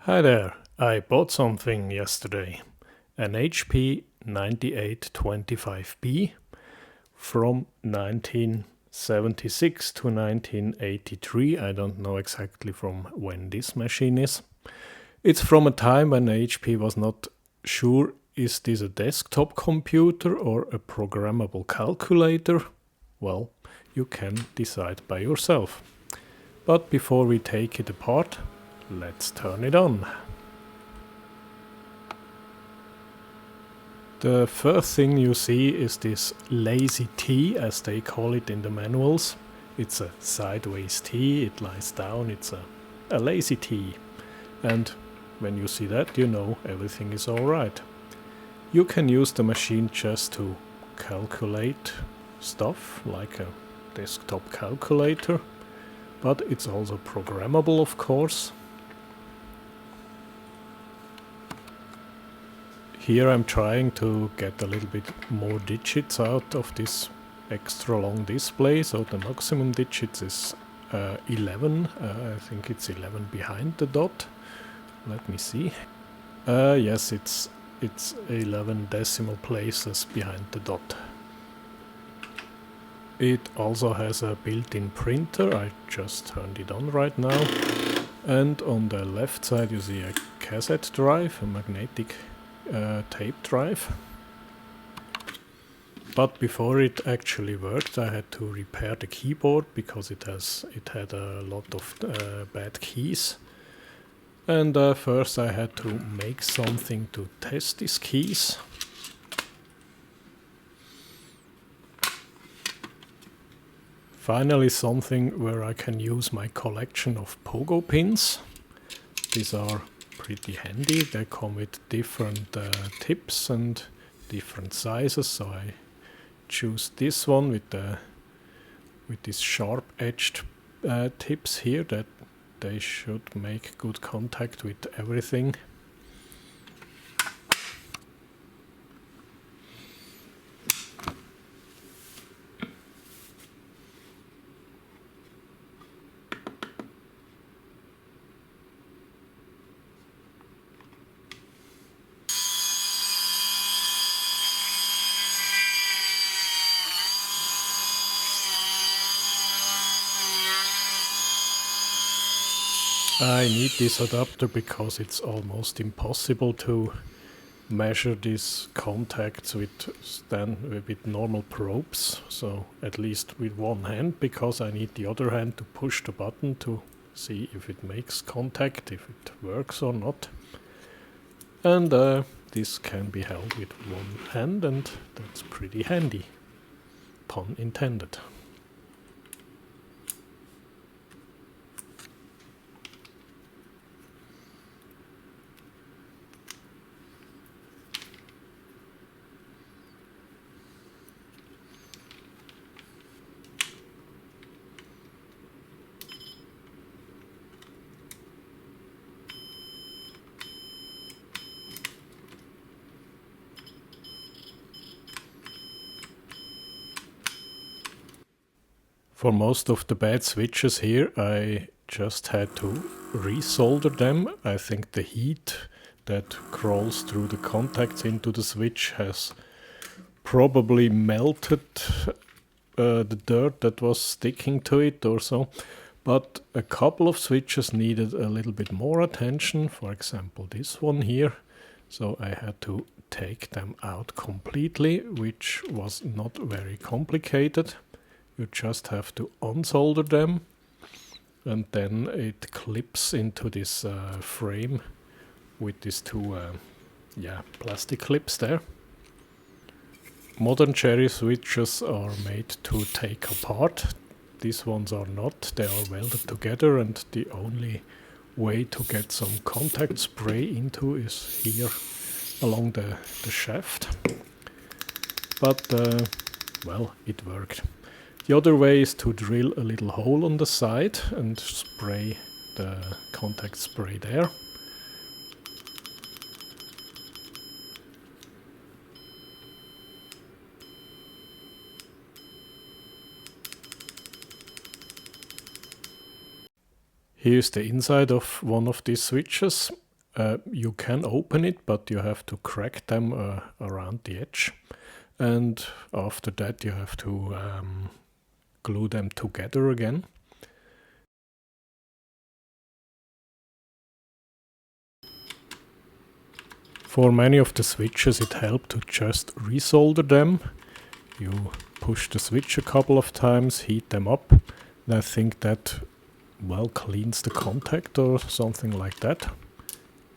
Hi there, I bought something yesterday. An HP 9825B from 1976 to 1983. I don't know exactly from when this machine is. It's from a time when HP was not sure is this a desktop computer or a programmable calculator? Well, you can decide by yourself. But before we take it apart, let's turn it on. The first thing you see is this lazy T, as they call it in the manuals. It's a sideways T, it lies down, it's a lazy T. And when you see that, you know everything is alright. You can use the machine just to calculate stuff, like a desktop calculator, but it's also programmable, of course. Here I'm trying to get a little bit more digits out of this extra long display, so the maximum digits is 11. I think it's 11 behind the dot. Let me see. Yes, it's 11 decimal places behind the dot. It also has a built-in printer. I just turned it on right now. And on the left side you see a cassette drive, a magnetic tape drive. But before it actually worked, I had to repair the keyboard because it had a lot of bad keys. And first I had to make something to test these keys. Finally something where I can use my collection of pogo pins. These are pretty handy. They come with different tips and different sizes, so I choose this one with these sharp-edged tips here that they should make good contact with everything. I need this adapter because it's almost impossible to measure these contacts with normal probes, so at least with one hand, because I need the other hand to push the button to see if it makes contact, if it works or not. And this can be held with one hand, and that's pretty handy, pun intended. For most of the bad switches here, I just had to resolder them. I think the heat that crawls through the contacts into the switch has probably melted the dirt that was sticking to it or so. But a couple of switches needed a little bit more attention, for example this one here. So I had to take them out completely, which was not very complicated. You just have to unsolder them, and then it clips into this frame with these two plastic clips there. Modern cherry switches are made to take apart. These ones are not. They are welded together, and the only way to get some contact spray into is here along the shaft. But well, it worked. The other way is to drill a little hole on the side and spray the contact spray there. Here's the inside of one of these switches. You can open it, but you have to crack them around the edge. And after that you have to glue them together again. For many of the switches it helped to just resolder them. You push the switch a couple of times, heat them up, and I think that well cleans the contact or something like that.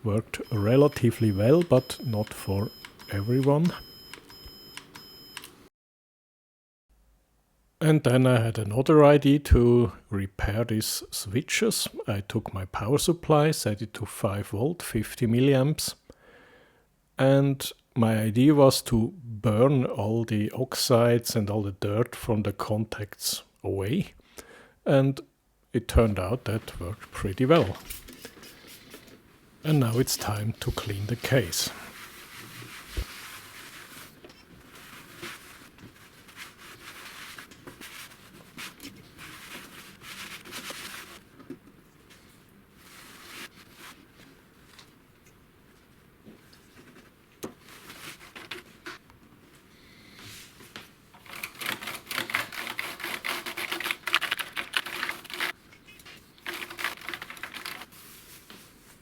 Worked relatively well, but not for everyone. And then I had another idea to repair these switches. I took my power supply, set it to 5 volt, 50 milliamps, and my idea was to burn all the oxides and all the dirt from the contacts away, and it turned out that worked pretty well. And now it's time to clean the case.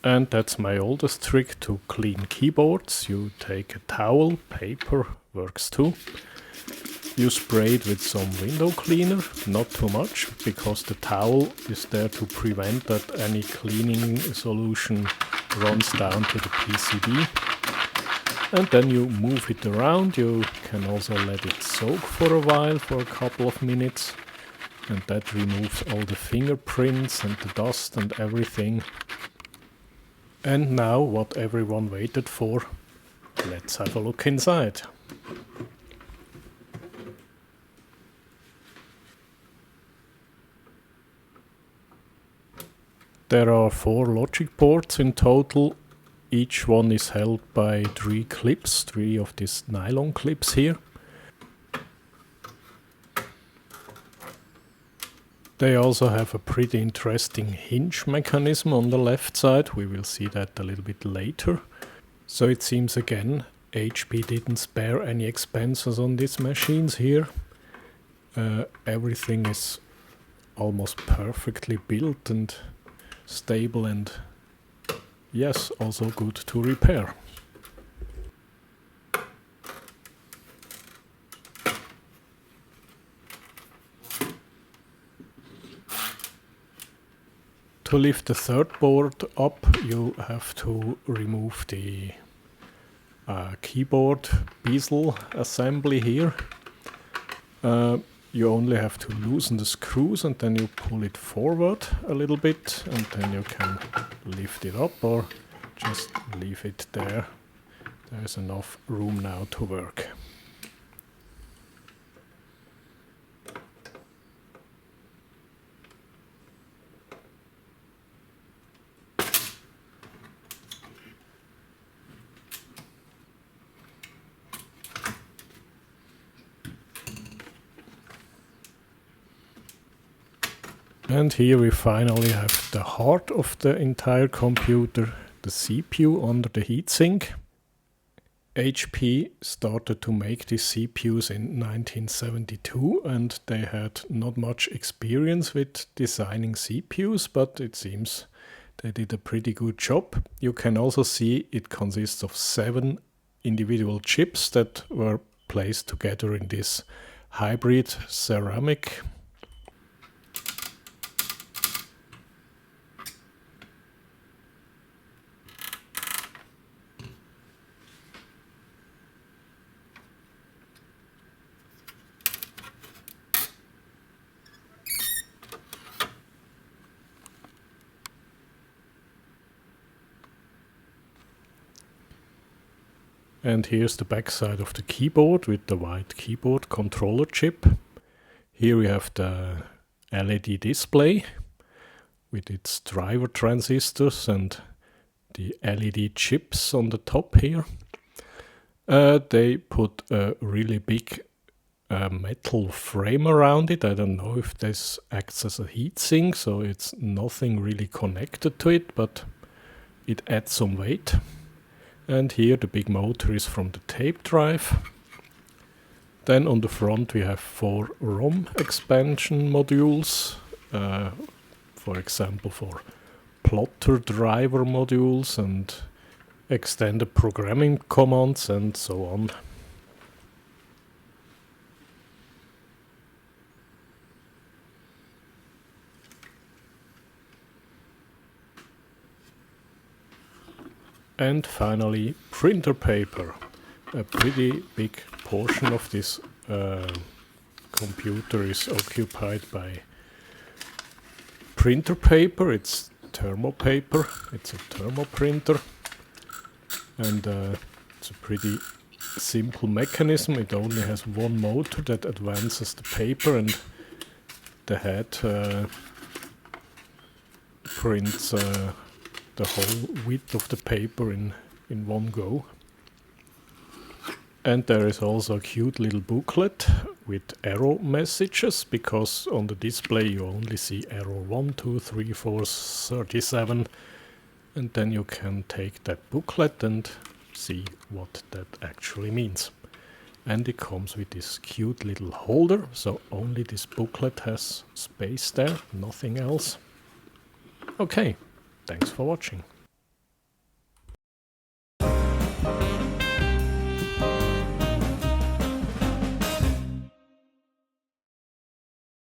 And that's my oldest trick to clean keyboards. You take a towel, paper works too. You spray it with some window cleaner, not too much, because the towel is there to prevent that any cleaning solution runs down to the PCB. And then you move it around. You can also let it soak for a while, for a couple of minutes. And that removes all the fingerprints and the dust and everything. And now, what everyone waited for, let's have a look inside. There are 4 logic boards in total. Each one is held by 3 clips, 3 of these nylon clips here. They also have a pretty interesting hinge mechanism on the left side. We will see that a little bit later. So it seems again HP didn't spare any expenses on these machines here. Everything is almost perfectly built and stable, and yes, also good to repair. To lift the third board up, you have to remove the keyboard bezel assembly here. You only have to loosen the screws and then you pull it forward a little bit, and then you can lift it up or just leave it there. There's enough room now to work. And here we finally have the heart of the entire computer, the CPU under the heatsink. HP started to make these CPUs in 1972, and they had not much experience with designing CPUs, but it seems they did a pretty good job. You can also see it consists of 7 individual chips that were placed together in this hybrid ceramic. And here's the backside of the keyboard with the white keyboard controller chip. Here we have the LED display with its driver transistors and the LED chips on the top here. They put a really big metal frame around it. I don't know if this acts as a heatsink, so it's nothing really connected to it, but it adds some weight. And here the big motor is from the tape drive. Then on the front we have 4 ROM expansion modules, for example for plotter driver modules and extended programming commands and so on. And finally, printer paper. A pretty big portion of this computer is occupied by printer paper. It's thermo paper, it's a thermo printer, and it's a pretty simple mechanism. It only has one motor that advances the paper, and the head prints the whole width of the paper in one go. And there is also a cute little booklet with arrow messages, because on the display you only see arrow 1, 2, 3, 4, 37, and then you can take that booklet and see what that actually means. And it comes with this cute little holder, so only this booklet has space there, nothing else. Okay, thanks for watching.